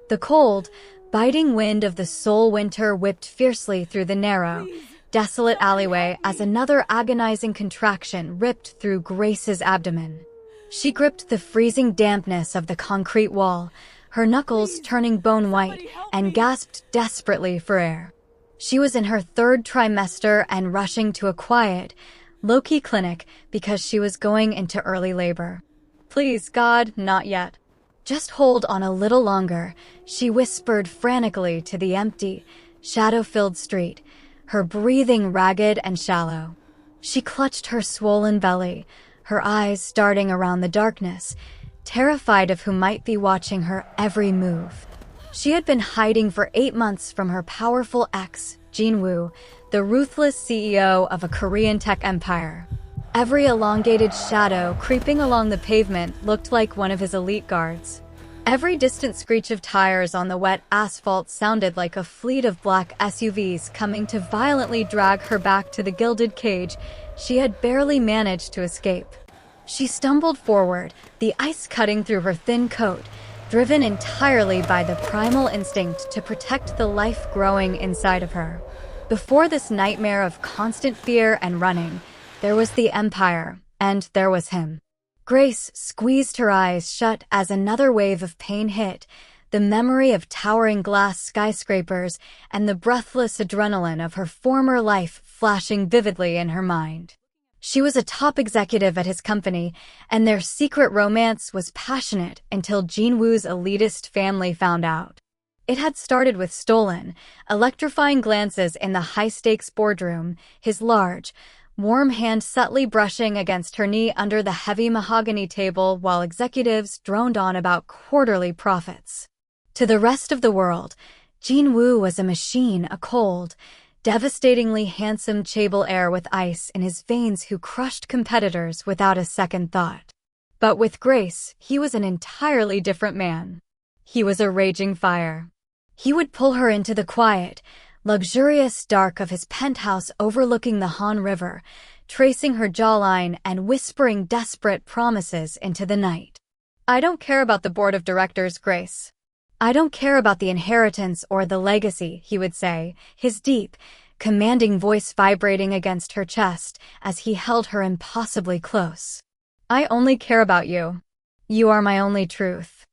The cold, biting wind of the Seoul winter whipped fiercely through the narrow, desolate alleyway as another agonizing contraction ripped through Grace's abdomen. She gripped the freezing dampness of the concrete wall, her knuckles turning bone white, and gasped desperately for air. She was in her third trimester and rushing to a quiet, low-key clinic because she was going into early labor. "Please, God, not yet. Just hold on a little longer," she whispered frantically to the empty, shadow-filled street, her breathing ragged and shallow. She clutched her swollen belly, her eyes darting around the darkness, terrified of who might be watching her every move. She had been hiding for 8 months from her powerful ex, Jin-Woo, the ruthless CEO of a Korean tech empire. Every elongated shadow creeping along the pavement looked like one of his elite guards. Every distant screech of tires on the wet asphalt sounded like a fleet of black SUVs coming to violently drag her back to the gilded cage she had barely managed to escape. She stumbled forward, the ice cutting through her thin coat, driven entirely by the primal instinct to protect the life growing inside of her. Before this nightmare of constant fear and running, there was the empire, and there was him. Grace squeezed her eyes shut as another wave of pain hit, the memory of towering glass skyscrapers and the breathless adrenaline of her former life flashing vividly in her mind. She was a top executive at his company, and their secret romance was passionate until Jin-Woo's elitist family found out. It had started with stolen, electrifying glances in the high-stakes boardroom, his large, warm hand subtly brushing against her knee under the heavy mahogany table while executives droned on about quarterly profits. To the rest of the world, Jin-Woo was a machine, a cold, devastatingly handsome chaebol heir with ice in his veins who crushed competitors without a second thought. But with Grace, he was an entirely different man. He was a raging fire. He would pull her into the quiet, luxurious dark of his penthouse overlooking the Han River, tracing her jawline and whispering desperate promises into the night. "I don't care about the board of directors, Grace. I don't care about the inheritance or the legacy," he would say, his deep, commanding voice vibrating against her chest as he held her impossibly close. "I only care about you. You are my only truth."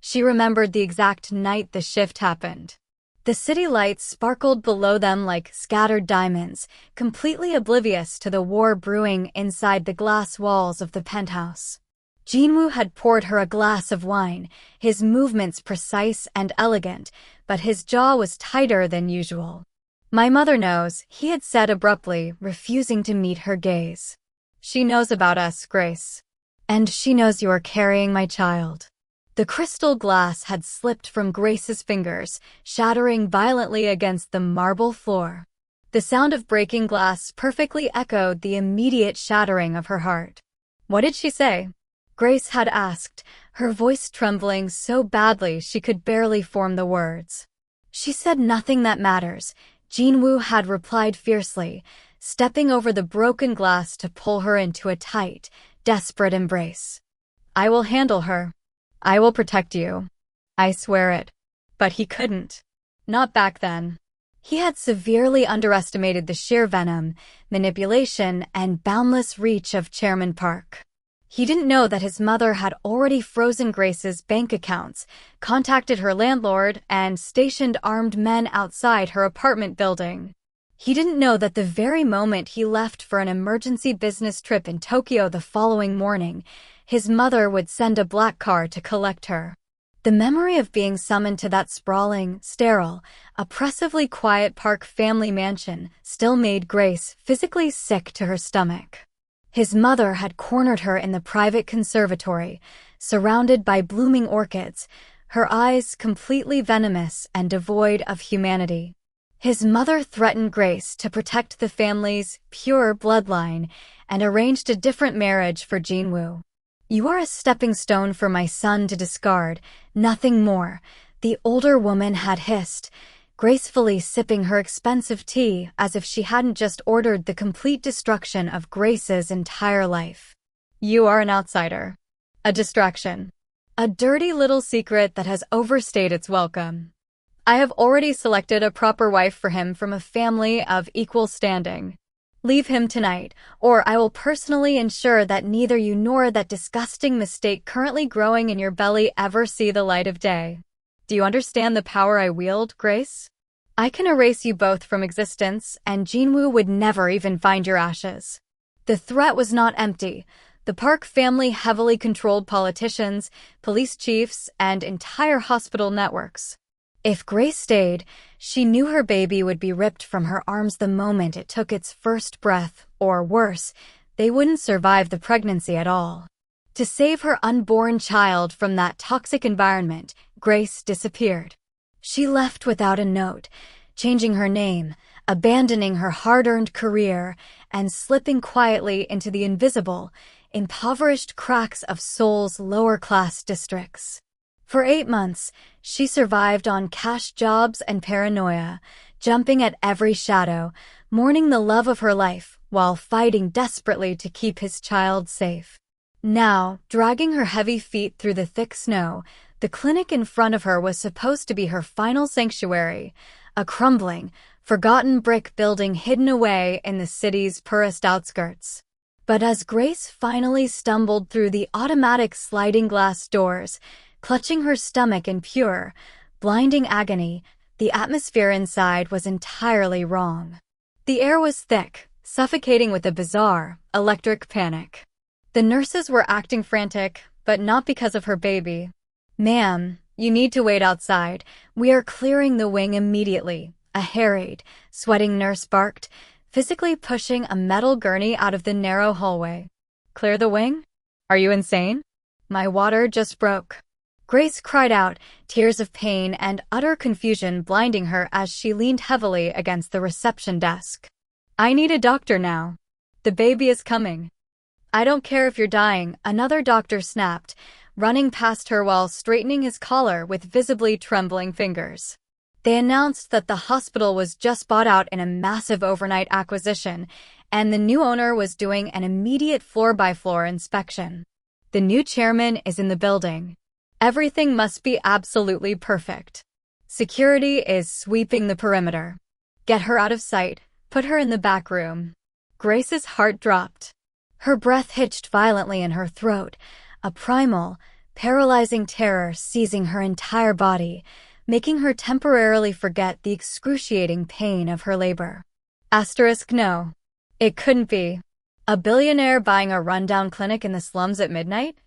She remembered the exact night the shift happened. The city lights sparkled below them like scattered diamonds, completely oblivious to the war brewing inside the glass walls of the penthouse. Jin-Woo had poured her a glass of wine, his movements precise and elegant, but his jaw was tighter than usual. "My mother knows," he had said abruptly, refusing to meet her gaze. "She knows about us, Grace. And she knows you are carrying my child." The crystal glass had slipped from Grace's fingers, shattering violently against the marble floor. The sound of breaking glass perfectly echoed the immediate shattering of her heart. "What did she say?" Grace had asked, her voice trembling so badly she could barely form the words. "She said nothing that matters," Jin-Woo had replied fiercely, stepping over the broken glass to pull her into a tight, desperate embrace. "I will handle her. I will protect you. I swear it." But he couldn't. Not back then. He had severely underestimated the sheer venom, manipulation, and boundless reach of Chairman Park. He didn't know that his mother had already frozen Grace's bank accounts, contacted her landlord, and stationed armed men outside her apartment building. He didn't know that the very moment he left for an emergency business trip in Tokyo the following morning, his mother would send a black car to collect her. The memory of being summoned to that sprawling, sterile, oppressively quiet Park family mansion still made Grace physically sick to her stomach. His mother had cornered her in the private conservatory, surrounded by blooming orchids, her eyes completely venomous and devoid of humanity. His mother threatened Grace to protect the family's pure bloodline and arranged a different marriage for Jin-Woo. "You are a stepping stone for my son to discard, nothing more," the older woman had hissed, gracefully sipping her expensive tea as if she hadn't just ordered the complete destruction of Grace's entire life. "You are an outsider. A distraction. A dirty little secret that has overstayed its welcome. I have already selected a proper wife for him from a family of equal standing. Leave him tonight, or I will personally ensure that neither you nor that disgusting mistake currently growing in your belly ever see the light of day. Do you understand the power I wield, Grace? I can erase you both from existence, and Jin-Woo would never even find your ashes. The threat was not empty. The Park family heavily controlled politicians, police chiefs, and entire hospital networks. If Grace stayed, she knew her baby would be ripped from her arms the moment it took its first breath, or worse, they wouldn't survive the pregnancy at all. To save her unborn child from that toxic environment, Grace disappeared. She left without a note, changing her name, abandoning her hard-earned career, and slipping quietly into the invisible, impoverished cracks of Seoul's lower-class districts. For 8 months, she survived on cash jobs and paranoia, jumping at every shadow, mourning the love of her life while fighting desperately to keep his child safe. Now, dragging her heavy feet through the thick snow, the clinic in front of her was supposed to be her final sanctuary, a crumbling, forgotten brick building hidden away in the city's poorest outskirts. But as Grace finally stumbled through the automatic sliding glass doors, clutching her stomach in pure, blinding agony, the atmosphere inside was entirely wrong. The air was thick, suffocating with a bizarre, electric panic. The nurses were acting frantic, but not because of her baby. "Ma'am, you need to wait outside. We are clearing the wing immediately," a harried, sweating nurse barked, physically pushing a metal gurney out of the narrow hallway. "Clear the wing? Are you insane? My water just broke." Grace cried out, tears of pain and utter confusion blinding her as she leaned heavily against the reception desk. "I need a doctor now. The baby is coming." "I don't care if you're dying," another doctor snapped, running past her while straightening his collar with visibly trembling fingers. They announced that the hospital was just bought out in a massive overnight acquisition, and the new owner was doing an immediate floor-by-floor inspection. "The new chairman is in the building. Everything must be absolutely perfect. Security is sweeping the perimeter. Get her out of sight, put her in the back room." Grace's heart dropped. Her breath hitched violently in her throat, a primal, paralyzing terror seizing her entire body, making her temporarily forget the excruciating pain of her labor. No. It couldn't be. A billionaire buying a rundown clinic in the slums at midnight?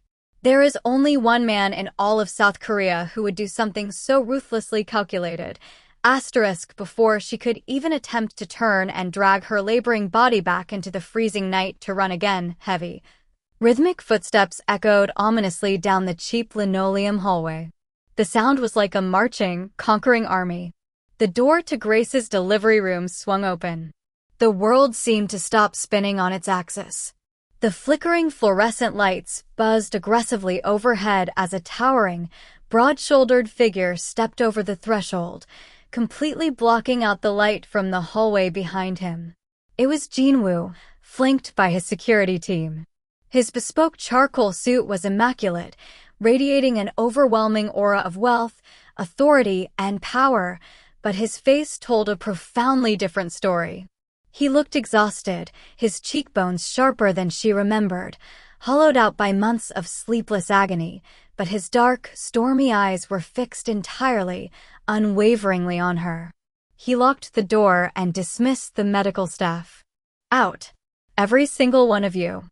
There is only one man in all of South Korea who would do something so ruthlessly calculated. Before she could even attempt to turn and drag her laboring body back into the freezing night to run again, heavy. Rhythmic footsteps echoed ominously down the cheap linoleum hallway. The sound was like a marching, conquering army. The door to Grace's delivery room swung open. The world seemed to stop spinning on its axis. The flickering fluorescent lights buzzed aggressively overhead as a towering, broad-shouldered figure stepped over the threshold, completely blocking out the light from the hallway behind him. It was Jin-Woo, flanked by his security team. His bespoke charcoal suit was immaculate, radiating an overwhelming aura of wealth, authority, and power, but his face told a profoundly different story. He looked exhausted, his cheekbones sharper than she remembered, hollowed out by months of sleepless agony, but his dark, stormy eyes were fixed entirely, unwaveringly on her. He locked the door and dismissed the medical staff. "Out. Every single one of you."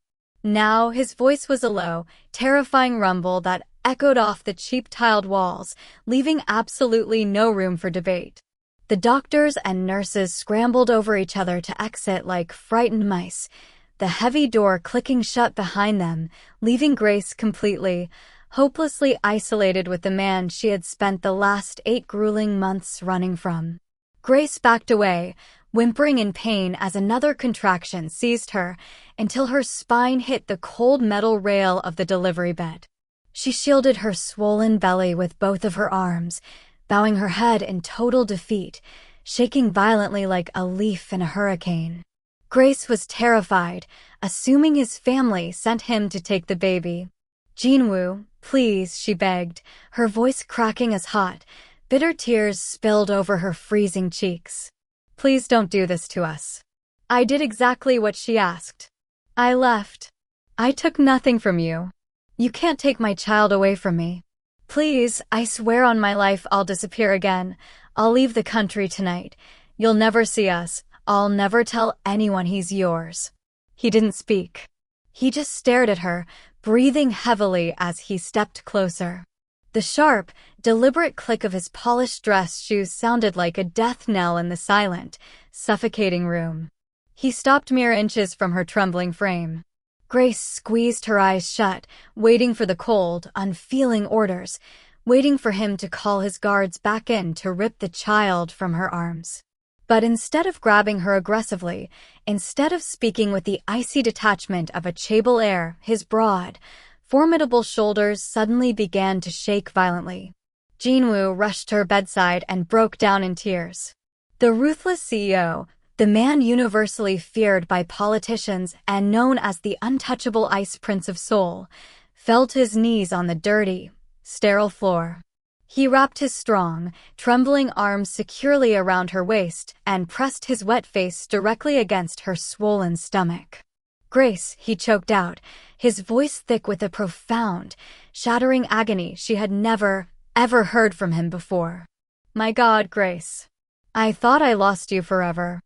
Now his voice was a low, terrifying rumble that echoed off the cheap-tiled walls, leaving absolutely no room for debate. The doctors and nurses scrambled over each other to exit like frightened mice, the heavy door clicking shut behind them, leaving Grace completely, hopelessly isolated with the man she had spent the last 8 grueling months running from. Grace backed away, whimpering in pain as another contraction seized her, until her spine hit the cold metal rail of the delivery bed. She shielded her swollen belly with both of her arms, bowing her head in total defeat, shaking violently like a leaf in a hurricane. Grace was terrified, assuming his family sent him to take the baby. Jin-Woo, Please, she begged, her voice cracking as hot. Bitter tears spilled over her freezing cheeks. Please don't do this to us. I did exactly what she asked. I left. I took nothing from you. You can't take my child away from me. Please, I swear on my life I'll disappear again. I'll leave the country tonight. You'll never see us. I'll never tell anyone he's yours. He didn't speak. He just stared at her, breathing heavily as he stepped closer. The sharp, deliberate click of his polished dress shoes sounded like a death knell in the silent, suffocating room. He stopped mere inches from her trembling frame. Grace squeezed her eyes shut, waiting for the cold, unfeeling orders, waiting for him to call his guards back in to rip the child from her arms. But instead of grabbing her aggressively, instead of speaking with the icy detachment of a chaebol heir, his broad, formidable shoulders suddenly began to shake violently. Jin-Woo rushed to her bedside and broke down in tears. The ruthless CEO, the man universally feared by politicians and known as the untouchable Ice Prince of Seoul, fell to his knees on the dirty, sterile floor. He wrapped his strong, trembling arms securely around her waist and pressed his wet face directly against her swollen stomach. Grace, he choked out, his voice thick with a profound, shattering agony she had never, ever heard from him before. My God, Grace. I thought I lost you forever.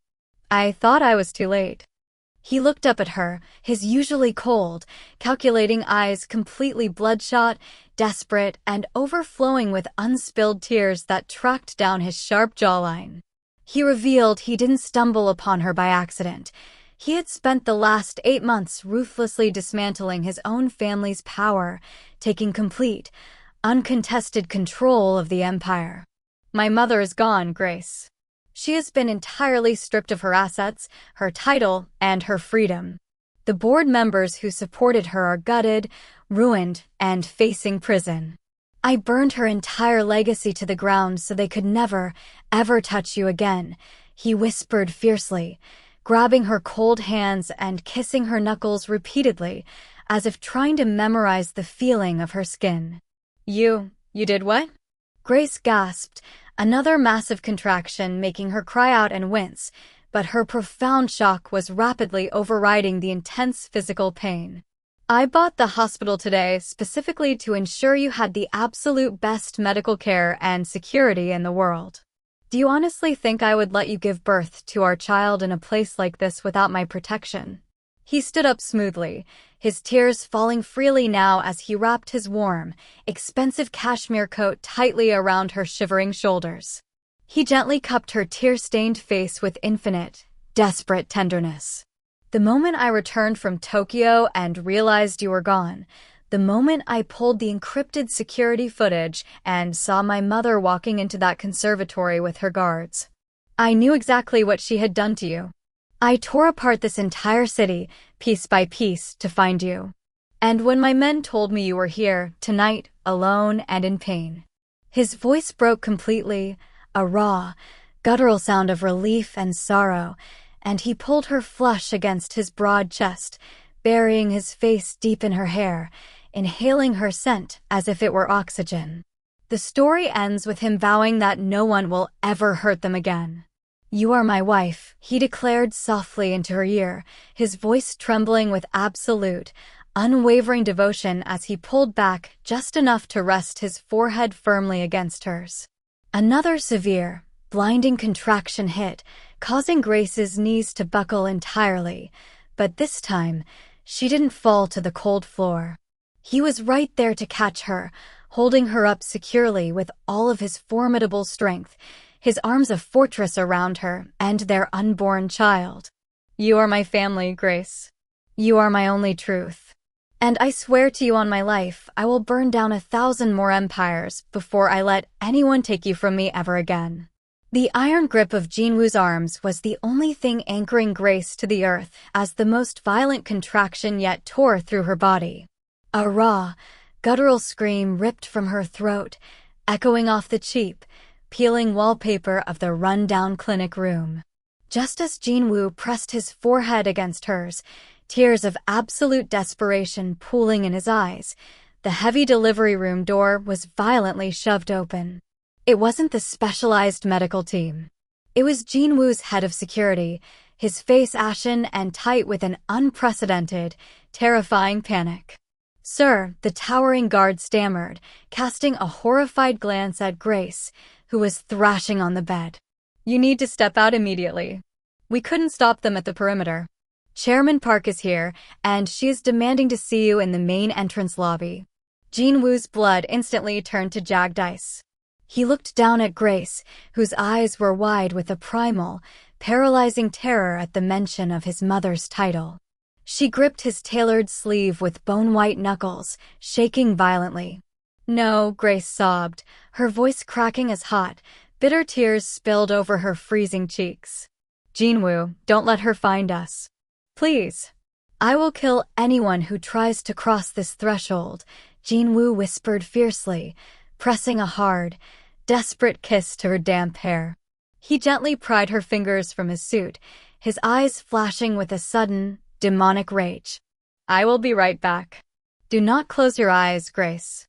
I thought I was too late. He looked up at her, his usually cold, calculating eyes completely bloodshot, desperate, and overflowing with unspilled tears that tracked down his sharp jawline. He revealed he didn't stumble upon her by accident. He had spent the last 8 months ruthlessly dismantling his own family's power, taking complete, uncontested control of the empire. My mother is gone, Grace. She has been entirely stripped of her assets, her title, and her freedom. The board members who supported her are gutted, ruined, and facing prison. I burned her entire legacy to the ground so they could never, ever touch you again, he whispered fiercely, grabbing her cold hands and kissing her knuckles repeatedly, as if trying to memorize the feeling of her skin. You did what? Grace gasped, another massive contraction making her cry out and wince, but her profound shock was rapidly overriding the intense physical pain. I bought the hospital today specifically to ensure you had the absolute best medical care and security in the world. Do you honestly think I would let you give birth to our child in a place like this without my protection? He stood up smoothly, his tears falling freely now as he wrapped his warm, expensive cashmere coat tightly around her shivering shoulders. He gently cupped her tear-stained face with infinite, desperate tenderness. The moment I returned from Tokyo and realized you were gone, the moment I pulled the encrypted security footage and saw my mother walking into that conservatory with her guards, I knew exactly what she had done to you. I tore apart this entire city, piece by piece, to find you. And when my men told me you were here, tonight, alone and in pain. His voice broke completely, a raw, guttural sound of relief and sorrow, and he pulled her flush against his broad chest, burying his face deep in her hair, inhaling her scent as if it were oxygen. The story ends with him vowing that no one will ever hurt them again. You are my wife, he declared softly into her ear, his voice trembling with absolute, unwavering devotion as he pulled back just enough to rest his forehead firmly against hers. Another severe, blinding contraction hit, causing Grace's knees to buckle entirely, but this time, she didn't fall to the cold floor. He was right there to catch her, holding her up securely with all of his formidable strength, his arms a fortress around her and their unborn child. You are my family, Grace. You are my only truth. And I swear to you on my life, I will burn down 1,000 more empires before I let anyone take you from me ever again. The iron grip of Jin-Woo's arms was the only thing anchoring Grace to the earth as the most violent contraction yet tore through her body. A raw, guttural scream ripped from her throat, echoing off the cheap, peeling wallpaper of the run-down clinic room. Just as Jin-Woo pressed his forehead against hers, tears of absolute desperation pooling in his eyes, The heavy delivery room door was violently shoved open. It wasn't the specialized medical team. It was Jin-Woo's head of security, his face ashen and tight with an unprecedented, terrifying panic. "Sir," the towering guard stammered, casting a horrified glance at Grace, who was thrashing on the bed. "You need to step out immediately. We couldn't stop them at the perimeter. Chairman Park is here, and she is demanding to see you in the main entrance lobby." Jin-Woo's blood instantly turned to jagged ice. He looked down at Grace, whose eyes were wide with a primal, paralyzing terror at the mention of his mother's title. She gripped his tailored sleeve with bone-white knuckles, shaking violently. "No," Grace sobbed, her voice cracking as hot, bitter tears spilled over her freezing cheeks. "Jin-Woo, don't let her find us. Please. I will kill anyone who tries to cross this threshold," Jin-Woo whispered fiercely, pressing a hard, desperate kiss to her damp hair. He gently pried her fingers from his suit, his eyes flashing with a sudden, demonic rage. "I will be right back. Do not close your eyes, Grace."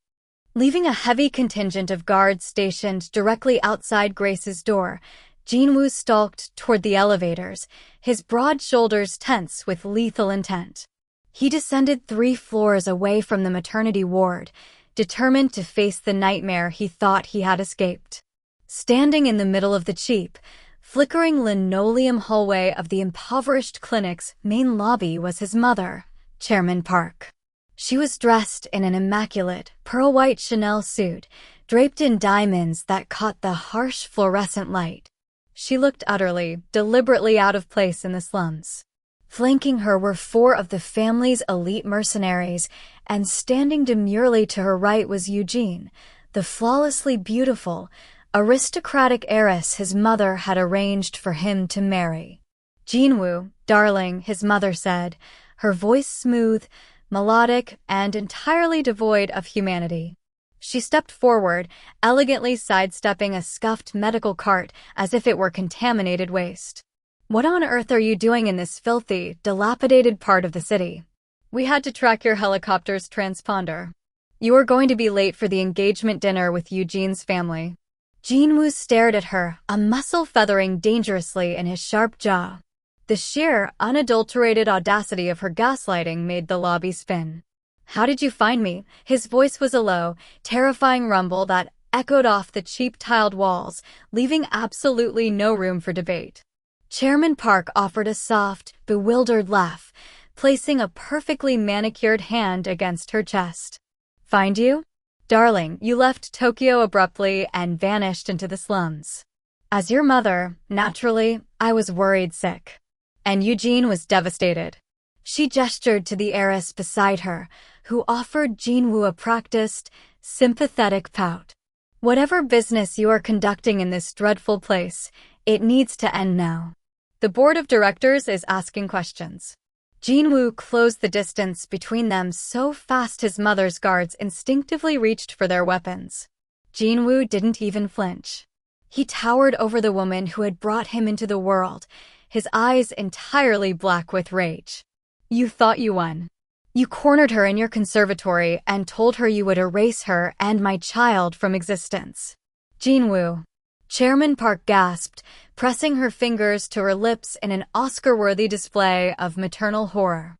Leaving a heavy contingent of guards stationed directly outside Grace's door, Jin-Woo stalked toward the elevators, his broad shoulders tense with lethal intent. He descended 3 floors away from the maternity ward, determined to face the nightmare he thought he had escaped. Standing in the middle of the cheap, flickering linoleum hallway of the impoverished clinic's main lobby was his mother, Chairman Park. She was dressed in an immaculate, pearl-white Chanel suit, draped in diamonds that caught the harsh fluorescent light. She looked utterly, deliberately out of place in the slums. Flanking her were 4 of the family's elite mercenaries, and standing demurely to her right was Eugene, the flawlessly beautiful, aristocratic heiress his mother had arranged for him to marry. "Jin-Woo, darling," his mother said, her voice smooth, melodic, and entirely devoid of humanity. She stepped forward, elegantly sidestepping a scuffed medical cart as if it were contaminated waste. "What on earth are you doing in this filthy, dilapidated part of the city? We had to track your helicopter's transponder. You are going to be late for the engagement dinner with Eugene's family." Jin-Woo stared at her, a muscle feathering dangerously in his sharp jaw. The sheer, unadulterated audacity of her gaslighting made the lobby spin. "How did you find me?" His voice was a low, terrifying rumble that echoed off the cheap tiled walls, leaving absolutely no room for debate. Chairman Park offered a soft, bewildered laugh, placing a perfectly manicured hand against her chest. "Find you? Darling, you left Tokyo abruptly and vanished into the slums. As your mother, naturally, I was worried sick. And Eugene was devastated." She gestured to the heiress beside her, who offered Jin-Woo a practiced, sympathetic pout. "Whatever business you are conducting in this dreadful place, it needs to end now. The board of directors is asking questions." Jin-Woo closed the distance between them so fast his mother's guards instinctively reached for their weapons. Jin-Woo didn't even flinch. He towered over the woman who had brought him into the world, his eyes entirely black with rage. "You thought you won. You cornered her in your conservatory and told her you would erase her and my child from existence." "Jin-Woo." Chairman Park gasped, pressing her fingers to her lips in an Oscar-worthy display of maternal horror.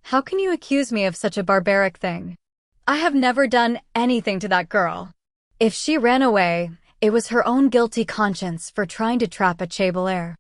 "How can you accuse me of such a barbaric thing? I have never done anything to that girl. If she ran away, it was her own guilty conscience for trying to trap a Billionaire.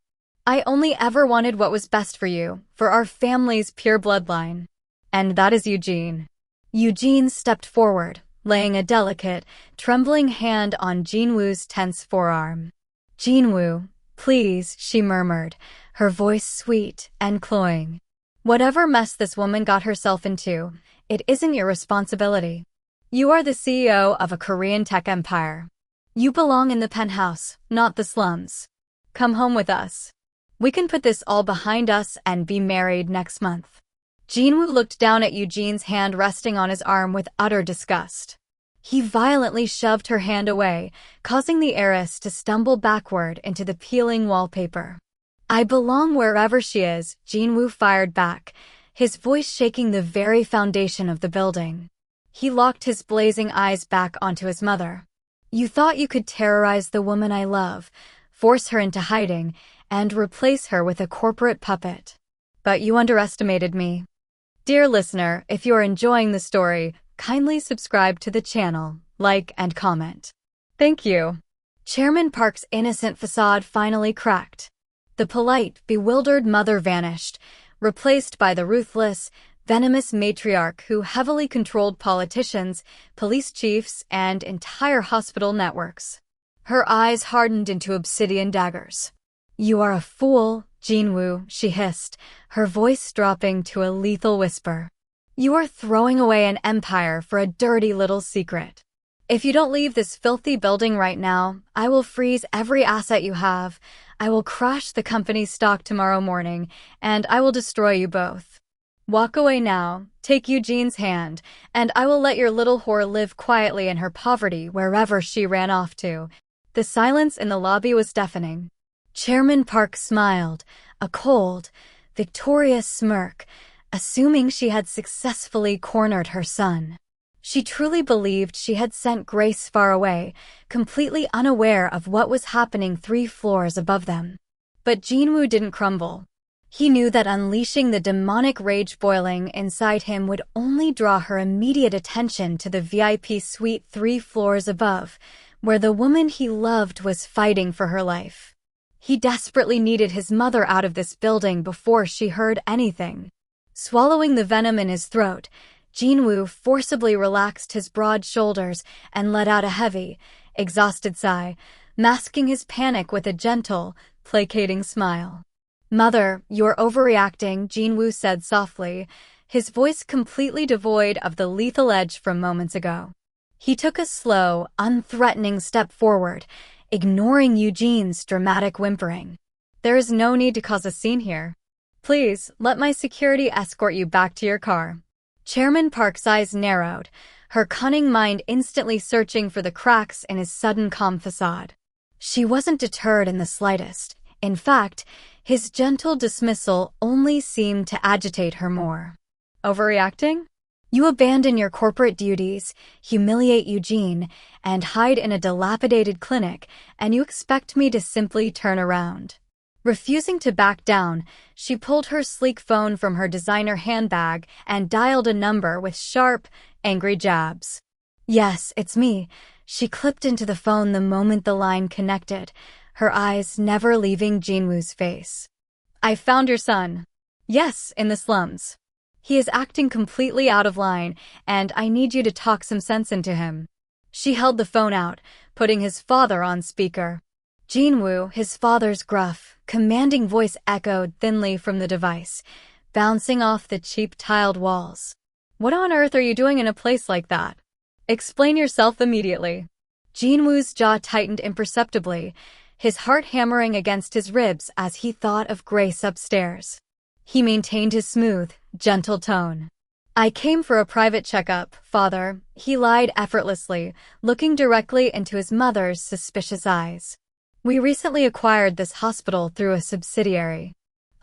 I only ever wanted what was best for you, for our family's pure bloodline. And that is Eugene." Eugene stepped forward, laying a delicate, trembling hand on Jin-Woo's tense forearm. "Jin-Woo, please," she murmured, her voice sweet and cloying. "Whatever mess this woman got herself into, it isn't your responsibility. You are the CEO of a Korean tech empire. You belong in the penthouse, not the slums. Come home with us. We can put this all behind us and be married next month." Jin-Woo looked down at Eugene's hand resting on his arm with utter disgust. He violently shoved her hand away, causing the heiress to stumble backward into the peeling wallpaper. "I belong wherever she is," Jin-Woo fired back, his voice shaking the very foundation of the building. He locked his blazing eyes back onto his mother. "You thought you could terrorize the woman I love, force her into hiding, and replace her with a corporate puppet. But you underestimated me." Dear listener, if you're enjoying the story, kindly subscribe to the channel, like and comment. Thank you. Chairman Park's innocent facade finally cracked. The polite, bewildered mother vanished, replaced by the ruthless, venomous matriarch who heavily controlled politicians, police chiefs, and entire hospital networks. Her eyes hardened into obsidian daggers. "You are a fool, Jin-Woo," she hissed, her voice dropping to a lethal whisper. "You are throwing away an empire for a dirty little secret. If you don't leave this filthy building right now, I will freeze every asset you have. I will crash the company's stock tomorrow morning, and I will destroy you both. Walk away now, take Eugene's hand, and I will let your little whore live quietly in her poverty wherever she ran off to." The silence in the lobby was deafening. Chairman Park smiled, a cold, victorious smirk, assuming she had successfully cornered her son. She truly believed she had sent Grace far away, completely unaware of what was happening 3 floors above them. But Jin-Woo didn't crumble. He knew that unleashing the demonic rage boiling inside him would only draw her immediate attention to the VIP suite 3 floors above, where the woman he loved was fighting for her life. He desperately needed his mother out of this building before she heard anything. Swallowing the venom in his throat, Jin-Woo forcibly relaxed his broad shoulders and let out a heavy, exhausted sigh, masking his panic with a gentle, placating smile. "Mother, you're overreacting," Jin-Woo said softly, his voice completely devoid of the lethal edge from moments ago. He took a slow, unthreatening step forward, ignoring Eugene's dramatic whimpering. "There is no need to cause a scene here. Please, let my security escort you back to your car." Chairman Park's eyes narrowed, her cunning mind instantly searching for the cracks in his sudden calm facade. She wasn't deterred in the slightest. In fact, his gentle dismissal only seemed to agitate her more. "Overreacting? You abandon your corporate duties, humiliate Eugene, and hide in a dilapidated clinic, and you expect me to simply turn around." Refusing to back down, she pulled her sleek phone from her designer handbag and dialed a number with sharp, angry jabs. "Yes, it's me." She clipped into the phone the moment the line connected, her eyes never leaving Jin-Woo's face. "I found your son." "Yes, in the slums. He is acting completely out of line, and I need you to talk some sense into him." She held the phone out, putting his father on speaker. Jin-Woo, his father's gruff, commanding voice echoed thinly from the device, bouncing off the cheap tiled walls. "What on earth are you doing in a place like that? Explain yourself immediately." Jin-Woo's jaw tightened imperceptibly, his heart hammering against his ribs as he thought of Grace upstairs. He maintained his smooth, gentle tone. "I came for a private checkup, father," he lied effortlessly, looking directly into his mother's suspicious eyes. "We recently acquired this hospital through a subsidiary.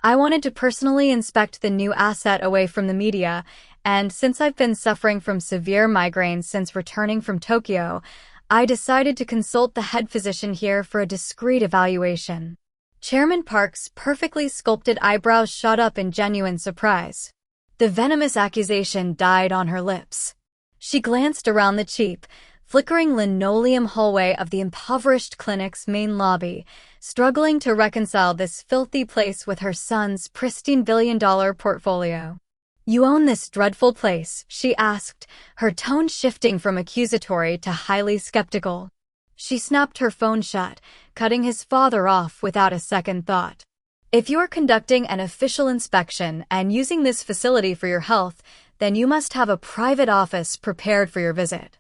I wanted to personally inspect the new asset away from the media, and since I've been suffering from severe migraines since returning from Tokyo, I decided to consult the head physician here for a discreet evaluation." Chairman Park's perfectly sculpted eyebrows shot up in genuine surprise. The venomous accusation died on her lips. She glanced around the cheap, flickering linoleum hallway of the impoverished clinic's main lobby, struggling to reconcile this filthy place with her son's pristine billion-dollar portfolio. "You own this dreadful place?" she asked, her tone shifting from accusatory to highly skeptical. She snapped her phone shut, cutting his father off without a second thought. "If you're conducting an official inspection and using this facility for your health, then you must have a private office prepared for your visit."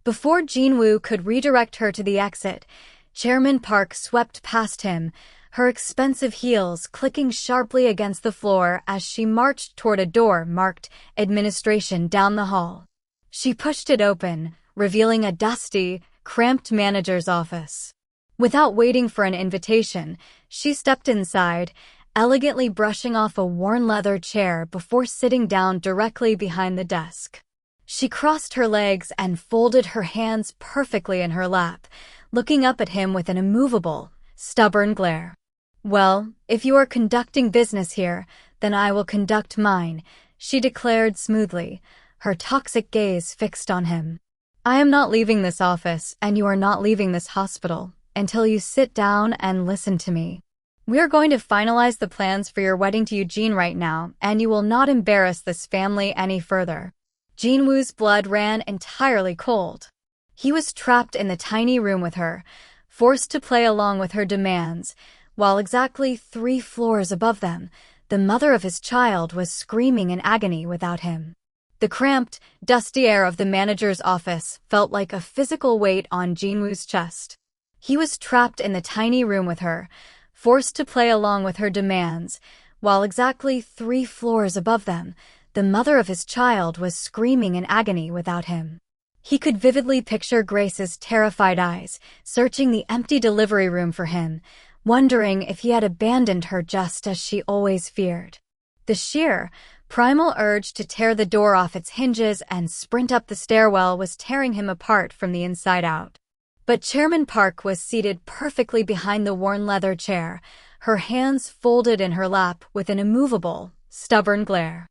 Before Jin-Woo could redirect her to the exit, Chairman Park swept past him, her expensive heels clicking sharply against the floor as she marched toward a door marked Administration down the hall. She pushed it open, revealing a dusty, cramped manager's office. Without waiting for an invitation, she stepped inside, elegantly brushing off a worn leather chair before sitting down directly behind the desk. She crossed her legs and folded her hands perfectly in her lap, looking up at him with an immovable, stubborn glare. "Well, if you are conducting business here, then I will conduct mine," she declared smoothly, her toxic gaze fixed on him. "I am not leaving this office, and you are not leaving this hospital, until you sit down and listen to me. We are going to finalize the plans for your wedding to Eugene right now, and you will not embarrass this family any further." Jin-Woo's blood ran entirely cold. He was trapped in the tiny room with her, forced to play along with her demands, while exactly 3 floors above them, the mother of his child was screaming in agony without him. The cramped, dusty air of the manager's office felt like a physical weight on Jin-Woo's chest. He was trapped in the tiny room with her, forced to play along with her demands, while exactly 3 floors above them, the mother of his child was screaming in agony without him. He could vividly picture Grace's terrified eyes, searching the empty delivery room for him, wondering if he had abandoned her just as she always feared. The sheer, primal urge to tear the door off its hinges and sprint up the stairwell was tearing him apart from the inside out. But Chairman Park was seated perfectly behind the worn leather chair, her hands folded in her lap with an immovable, stubborn glare.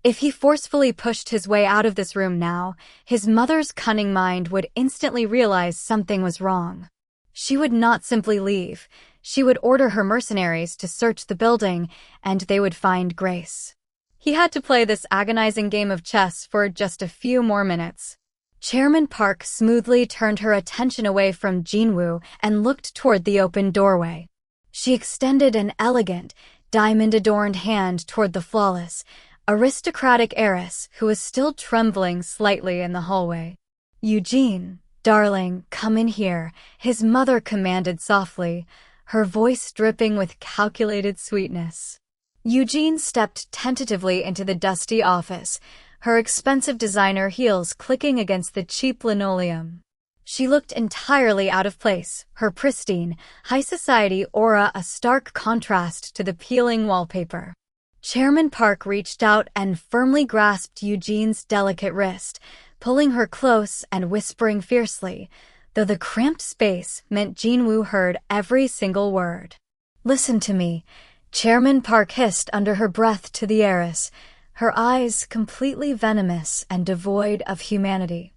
If he forcefully pushed his way out of this room now, his mother's cunning mind would instantly realize something was wrong. She would not simply leave. She would order her mercenaries to search the building, and they would find Grace. He had to play this agonizing game of chess for just a few more minutes. Chairman Park smoothly turned her attention away from Jin-Woo and looked toward the open doorway. She extended an elegant, diamond-adorned hand toward the flawless, aristocratic heiress who was still trembling slightly in the hallway. "Eugene, darling, come in here," his mother commanded softly, her voice dripping with calculated sweetness. Eugene stepped tentatively into the dusty office, her expensive designer heels clicking against the cheap linoleum. She looked entirely out of place, her pristine, high-society aura a stark contrast to the peeling wallpaper. Chairman Park reached out and firmly grasped Eugene's delicate wrist, pulling her close and whispering fiercely, though the cramped space meant Jin-Woo heard every single word. "Listen to me," Chairman Park hissed under her breath to the heiress, her eyes completely venomous and devoid of humanity.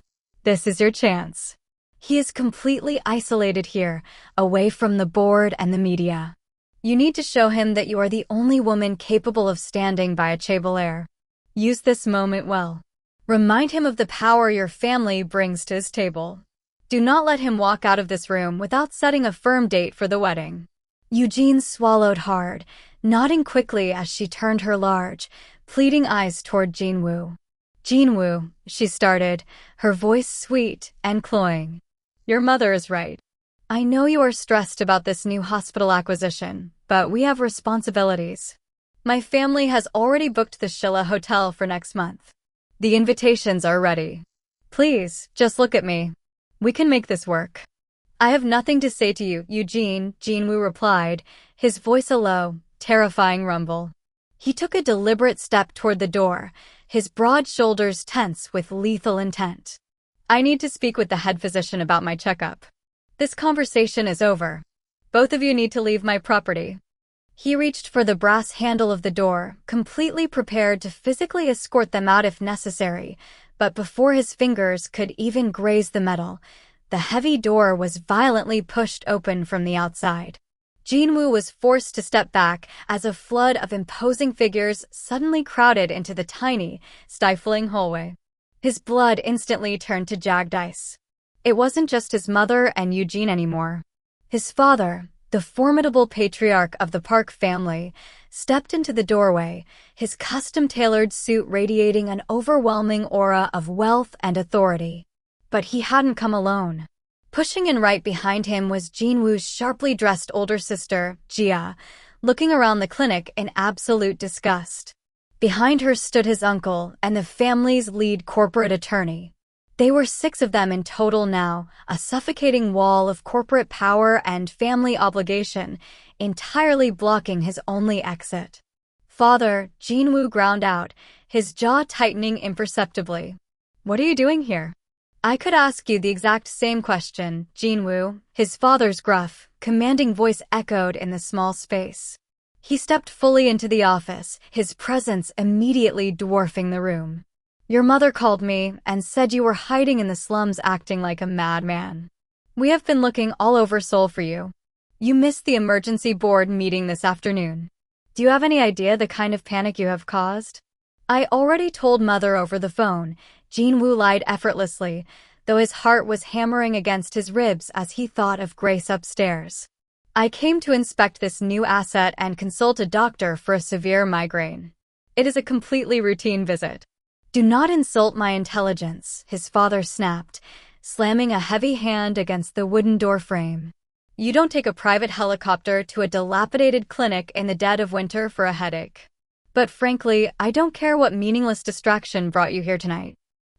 "This is your chance. He is completely isolated here, away from the board and the media. You need to show him that you are the only woman capable of standing by a Chevalier. Use this moment well. Remind him of the power your family brings to his table. Do not let him walk out of this room without setting a firm date for the wedding." Eugene swallowed hard, nodding quickly as she turned her large, pleading eyes toward Jin-Woo. "Jin-Woo," she started, her voice sweet and cloying. "Your mother is right. I know you are stressed about this new hospital acquisition, but we have responsibilities. My family has already booked the Shilla Hotel for next month. The invitations are ready. Please, just look at me. We can make this work." "I have nothing to say to you, Eugene," Jin-Woo replied, his voice a low, terrifying rumble. He took a deliberate step toward the door, his broad shoulders tense with lethal intent. "I need to speak with the head physician about my checkup. This conversation is over. Both of you need to leave my property." He reached for the brass handle of the door, completely prepared to physically escort them out if necessary, but before his fingers could even graze the metal, the heavy door was violently pushed open from the outside. Jin-Woo was forced to step back as a flood of imposing figures suddenly crowded into the tiny, stifling hallway. His blood instantly turned to jagged ice. It wasn't just his mother and Eugene anymore. His father, the formidable patriarch of the Park family, stepped into the doorway, his custom-tailored suit radiating an overwhelming aura of wealth and authority. But he hadn't come alone. Pushing in right behind him was Jin-Woo's sharply dressed older sister, Jia, looking around the clinic in absolute disgust. Behind her stood his uncle and the family's lead corporate attorney. They were 6 of them in total now, a suffocating wall of corporate power and family obligation, entirely blocking his only exit. "Father," Jin-Woo ground out, his jaw tightening imperceptibly. What are you doing here? I could ask you the exact same question, Jin-Woo. His father's gruff, commanding voice echoed in the small space. He stepped fully into the office, his presence immediately dwarfing the room. Your mother called me and said you were hiding in the slums acting like a madman. We have been looking all over Seoul for you. You missed the emergency board meeting this afternoon. Do you have any idea the kind of panic you have caused? I already told Mother over the phone. Jin-Woo lied effortlessly, though his heart was hammering against his ribs as he thought of Grace upstairs. I came to inspect this new asset and consult a doctor for a severe migraine. It is a completely routine visit. Do not insult my intelligence, his father snapped, slamming a heavy hand against the wooden door frame. You don't take a private helicopter to a dilapidated clinic in the dead of winter for a headache. But frankly, I don't care what meaningless distraction brought you here tonight.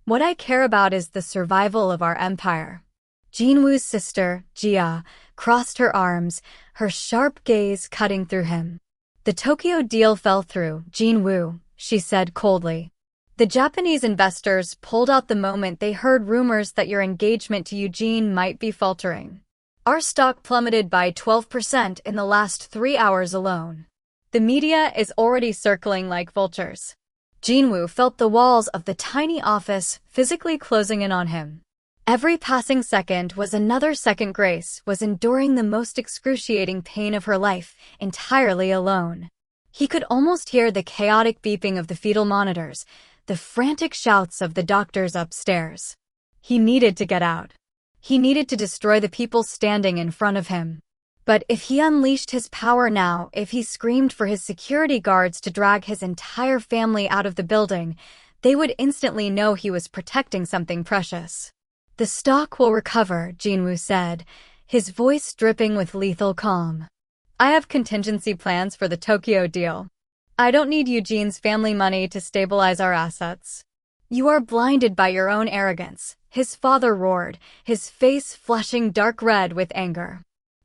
What I care about is the survival of our empire. Jin-Woo's sister, Jia, crossed her arms, her sharp gaze cutting through him. The Tokyo deal fell through, Jin-Woo, she said coldly. The Japanese investors pulled out the moment they heard rumors that your engagement to Eugene might be faltering. Our stock plummeted by 12% in the last 3 hours alone. The media is already circling like vultures. Jin-Woo felt the walls of the tiny office physically closing in on him. Every passing second was another second Grace was enduring the most excruciating pain of her life, entirely alone. He could almost hear the chaotic beeping of the fetal monitors, the frantic shouts of the doctors upstairs. He needed to get out. He needed to destroy the people standing in front of him. But if he unleashed his power now, if he screamed for his security guards to drag his entire family out of the building, they would instantly know he was protecting something precious. The stock will recover, Jin-Woo said, his voice dripping with lethal calm. I have contingency plans for the Tokyo deal. I don't need Eugene's family money to stabilize our assets. You are blinded by your own arrogance, his father roared, his face flushing dark red with anger.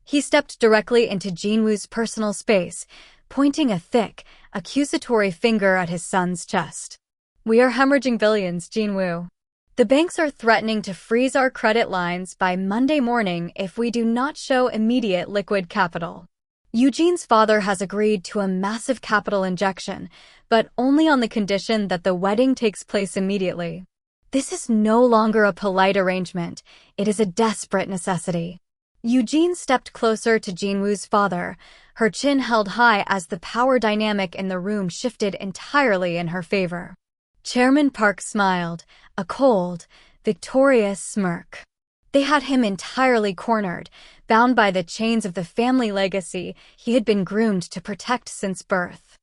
He stepped directly into Jin-Woo's personal space, pointing a thick, accusatory finger at his son's chest. We are hemorrhaging billions, Jin-Woo. The banks are threatening to freeze our credit lines by Monday morning if we do not show immediate liquid capital. Eugene's father has agreed to a massive capital injection, but only on the condition that the wedding takes place immediately. This is no longer a polite arrangement, it is a desperate necessity. Eugene stepped closer to Jin-Woo's father, her chin held high as the power dynamic in the room shifted entirely in her favor. Chairman Park smiled, a cold, victorious smirk. They had him entirely cornered, bound by the chains of the family legacy he had been groomed to protect since birth.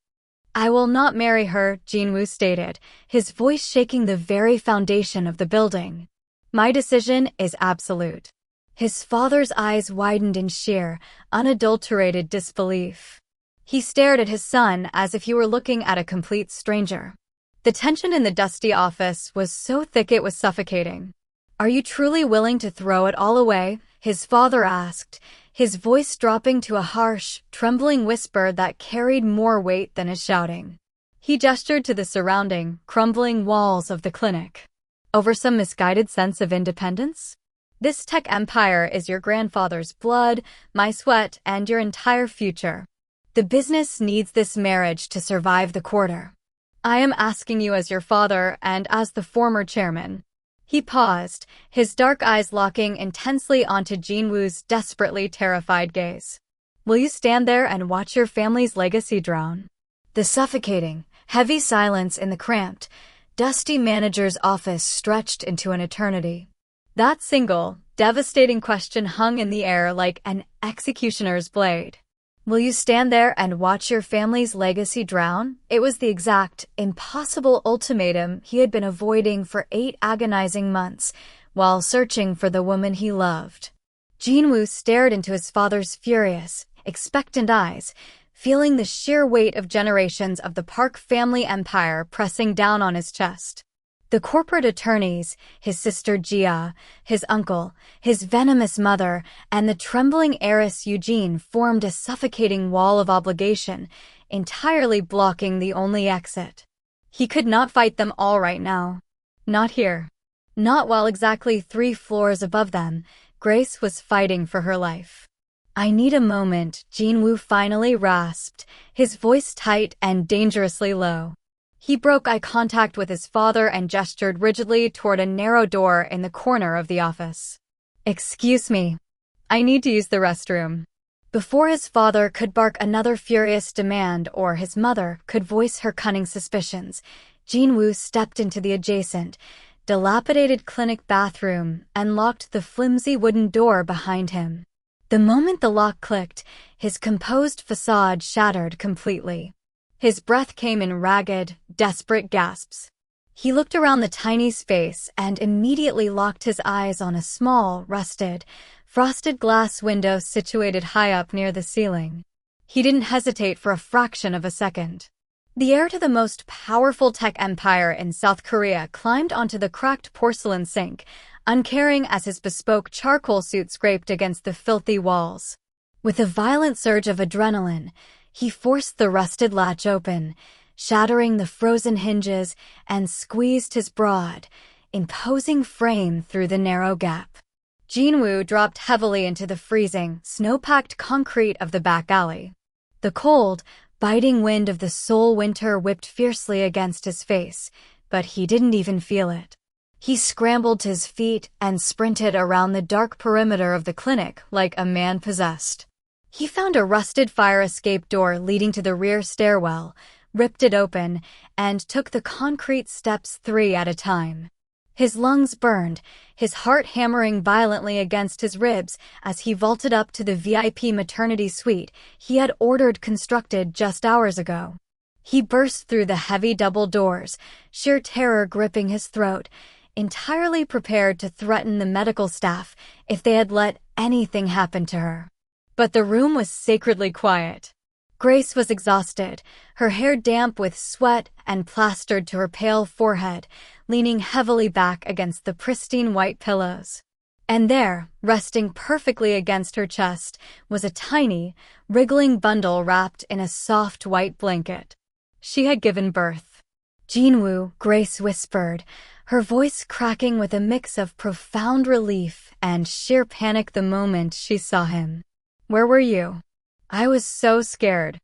I will not marry her, Jin-Woo stated, his voice shaking the very foundation of the building. My decision is absolute. His father's eyes widened in sheer, unadulterated disbelief. He stared at his son as if he were looking at a complete stranger. The tension in the dusty office was so thick it was suffocating. Are you truly willing to throw it all away? His father asked, his voice dropping to a harsh, trembling whisper that carried more weight than his shouting. He gestured to the surrounding, crumbling walls of the clinic. Over some misguided sense of independence? This tech empire is your grandfather's blood, my sweat, and your entire future. The business needs this marriage to survive the quarter. I am asking you as your father and as the former chairman. He paused, his dark eyes locking intensely onto Jin-Woo's desperately terrified gaze. Will you stand there and watch your family's legacy drown? The suffocating, heavy silence in the cramped, dusty manager's office stretched into an eternity. That single, devastating question hung in the air like an executioner's blade. Will you stand there and watch your family's legacy drown? It was the exact, impossible ultimatum he had been avoiding for 8 agonizing months, while searching for the woman he loved. Jin-Woo stared into his father's furious, expectant eyes, feeling the sheer weight of generations of the Park family empire pressing down on his chest. The corporate attorneys, his sister Jia, his uncle, his venomous mother, and the trembling heiress Eugene formed a suffocating wall of obligation, entirely blocking the only exit. He could not fight them all right now. Not here. Not while exactly 3 floors above them, Grace was fighting for her life. "I need a moment," Jin-Woo finally rasped, his voice tight and dangerously low. He broke eye contact with his father and gestured rigidly toward a narrow door in the corner of the office. "Excuse me. I need to use the restroom." Before his father could bark another furious demand or his mother could voice her cunning suspicions, Jin-Woo stepped into the adjacent, dilapidated clinic bathroom and locked the flimsy wooden door behind him. The moment the lock clicked, his composed facade shattered completely. His breath came in ragged, desperate gasps. He looked around the tiny space and immediately locked his eyes on a small, rusted, frosted glass window situated high up near the ceiling. He didn't hesitate for a fraction of a second. The heir to the most powerful tech empire in South Korea climbed onto the cracked porcelain sink, uncaring as his bespoke charcoal suit scraped against the filthy walls. With a violent surge of adrenaline, he forced the rusted latch open, shattering the frozen hinges, and squeezed his broad, imposing frame through the narrow gap. Jin-Woo dropped heavily into the freezing, snow-packed concrete of the back alley. The cold, biting wind of the Seoul winter whipped fiercely against his face, but he didn't even feel it. He scrambled to his feet and sprinted around the dark perimeter of the clinic like a man possessed. He found a rusted fire escape door leading to the rear stairwell, ripped it open, and took the concrete steps 3 at a time. His lungs burned, his heart hammering violently against his ribs as he vaulted up to the VIP maternity suite he had ordered constructed just hours ago. He burst through the heavy double doors, sheer terror gripping his throat, entirely prepared to threaten the medical staff if they had let anything happen to her. But the room was sacredly quiet. Grace was exhausted, her hair damp with sweat and plastered to her pale forehead, leaning heavily back against the pristine white pillows. And there, resting perfectly against her chest, was a tiny, wriggling bundle wrapped in a soft white blanket. She had given birth. "Jin-Woo," Grace whispered, her voice cracking with a mix of profound relief and sheer panic the moment she saw him. "Where were you?" "I was so scared."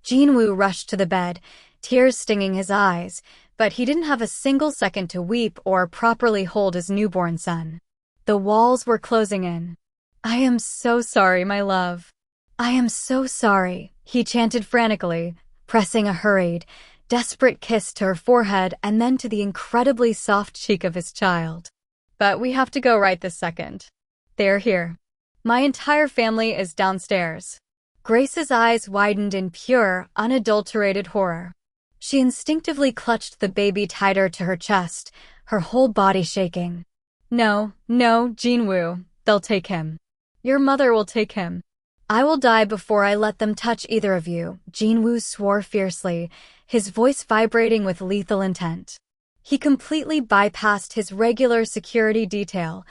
Jin-Woo rushed to the bed, tears stinging his eyes, but he didn't have a single second to weep or properly hold his newborn son. The walls were closing in. "I am so sorry, my love. I am so sorry," he chanted frantically, pressing a hurried, desperate kiss to her forehead and then to the incredibly soft cheek of his child. "But we have to go right this second. They're here. My entire family is downstairs." Grace's eyes widened in pure, unadulterated horror. She instinctively clutched the baby tighter to her chest, her whole body shaking. No, Jin-Woo, they'll take him. Your mother will take him. I will die before I let them touch either of you," Jin-Woo swore fiercely, his voice vibrating with lethal intent. He completely bypassed his regular security detail,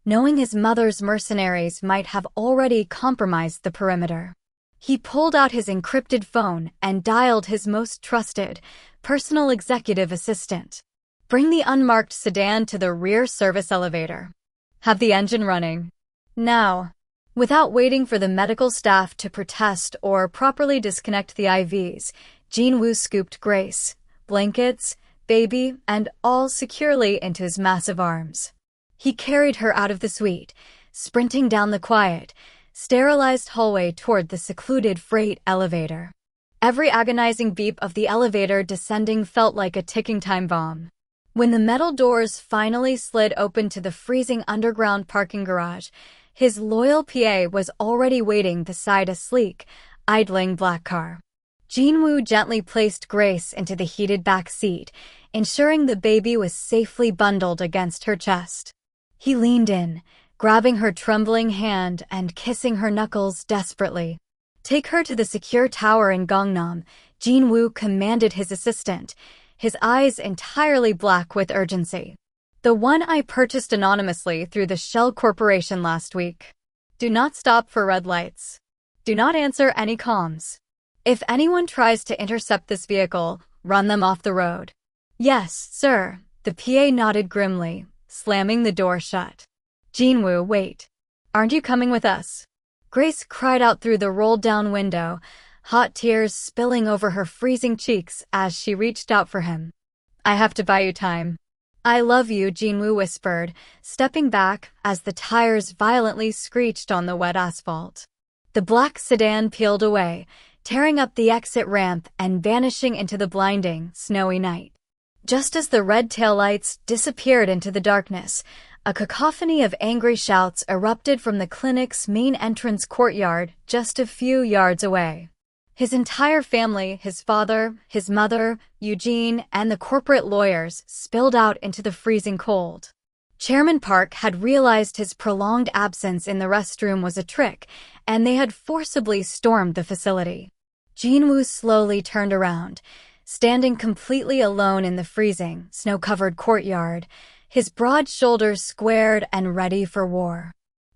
knowing his mother's mercenaries might have already compromised the perimeter. He pulled out his encrypted phone and dialed his most trusted, personal executive assistant. "Bring the unmarked sedan to the rear service elevator. Have the engine running. Now." Without waiting for the medical staff to protest or properly disconnect the IVs, Jin-Woo scooped Grace, blankets, baby, and all securely into his massive arms. He carried her out of the suite, sprinting down the quiet, sterilized hallway toward the secluded freight elevator. Every agonizing beep of the elevator descending felt like a ticking time bomb. When the metal doors finally slid open to the freezing underground parking garage, his loyal PA was already waiting beside a sleek, idling black car. Jin-Woo gently placed Grace into the heated back seat, ensuring the baby was safely bundled against her chest. He leaned in, grabbing her trembling hand and kissing her knuckles desperately. "Take her to the secure tower in Gangnam," Jin-Woo commanded his assistant, his eyes entirely black with urgency. "The one I purchased anonymously through the Shell Corporation last week. Do not stop for red lights. Do not answer any comms. If anyone tries to intercept this vehicle, run them off the road." "Yes, sir," the PA nodded grimly, slamming the door shut. Jin-Woo, wait. Aren't you coming with us? Grace cried out through the rolled-down window, hot tears spilling over her freezing cheeks as she reached out for him. I have to buy you time. I love you, Jin-Woo whispered, stepping back as the tires violently screeched on the wet asphalt. The black sedan peeled away, tearing up the exit ramp and vanishing into the blinding, snowy night. Just as the red taillights disappeared into the darkness, a cacophony of angry shouts erupted from the clinic's main entrance courtyard just a few yards away. His entire family, his father, his mother, Eugene, and the corporate lawyers spilled out into the freezing cold. Chairman Park had realized his prolonged absence in the restroom was a trick, and they had forcibly stormed the facility. Jin-Woo slowly turned around, standing completely alone in the freezing, snow-covered courtyard, his broad shoulders squared and ready for war.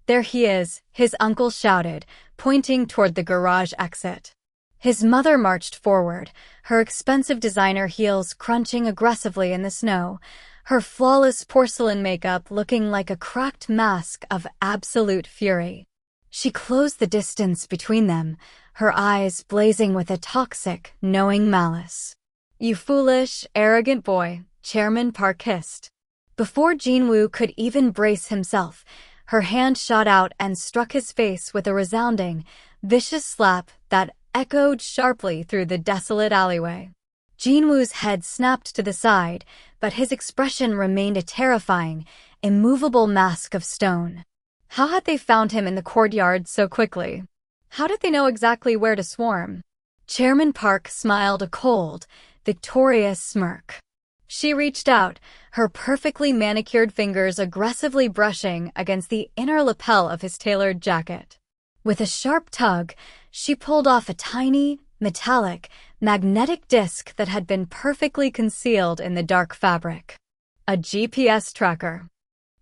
There he is, his uncle shouted, pointing toward the garage exit. His mother marched forward, her expensive designer heels crunching aggressively in the snow, her flawless porcelain makeup looking like a cracked mask of absolute fury. She closed the distance between them, her eyes blazing with a toxic, knowing malice. You foolish, arrogant boy, Chairman Park hissed. Before Jin-Woo could even brace himself, her hand shot out and struck his face with a resounding, vicious slap that echoed sharply through the desolate alleyway. Jin-Woo's head snapped to the side, but his expression remained a terrifying, immovable mask of stone. How had they found him in the courtyard so quickly? How did they know exactly where to swarm? Chairman Park smiled a cold, victorious smirk. She reached out, her perfectly manicured fingers aggressively brushing against the inner lapel of his tailored jacket. With a sharp tug, she pulled off a tiny, metallic, magnetic disc that had been perfectly concealed in the dark fabric. A GPS tracker.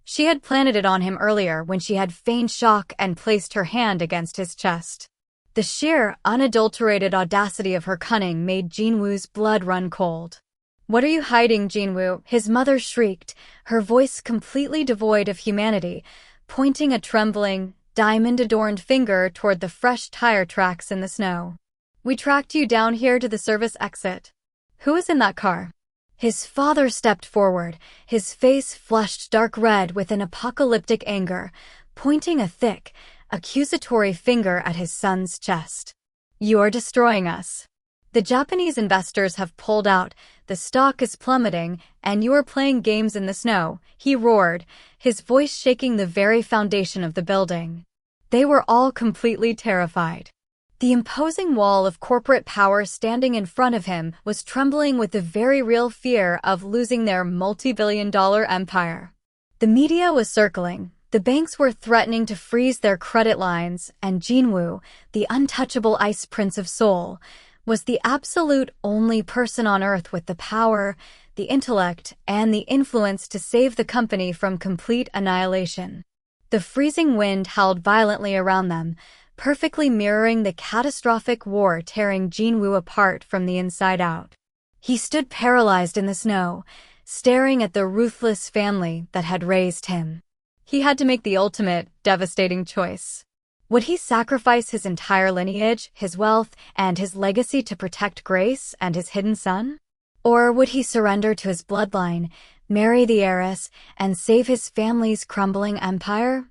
She had planted it on him earlier when she had feigned shock and placed her hand against his chest. The sheer, unadulterated audacity of her cunning made Jin-Woo's blood run cold. What are you hiding, Jin-Woo? His mother shrieked, her voice completely devoid of humanity, pointing a trembling, diamond-adorned finger toward the fresh tire tracks in the snow. We tracked you down here to the service exit. Who is in that car? His father stepped forward, his face flushed dark red with an apocalyptic anger, pointing a thick, accusatory finger at his son's chest. You're destroying us. The Japanese investors have pulled out, the stock is plummeting, and you are playing games in the snow, he roared, his voice shaking the very foundation of the building. They were all completely terrified. The imposing wall of corporate power standing in front of him was trembling with the very real fear of losing their multi-billion-dollar empire. The media was circling, the banks were threatening to freeze their credit lines, and Jin-Woo, the untouchable ice prince of Seoul, was the absolute only person on earth with the power, the intellect, and the influence to save the company from complete annihilation. The freezing wind howled violently around them, perfectly mirroring the catastrophic war tearing Jin-Woo apart from the inside out. He stood paralyzed in the snow, staring at the ruthless family that had raised him. He had to make the ultimate, devastating choice. Would he sacrifice his entire lineage, his wealth, and his legacy to protect Grace and his hidden son? Or would he surrender to his bloodline, marry the heiress, and save his family's crumbling empire?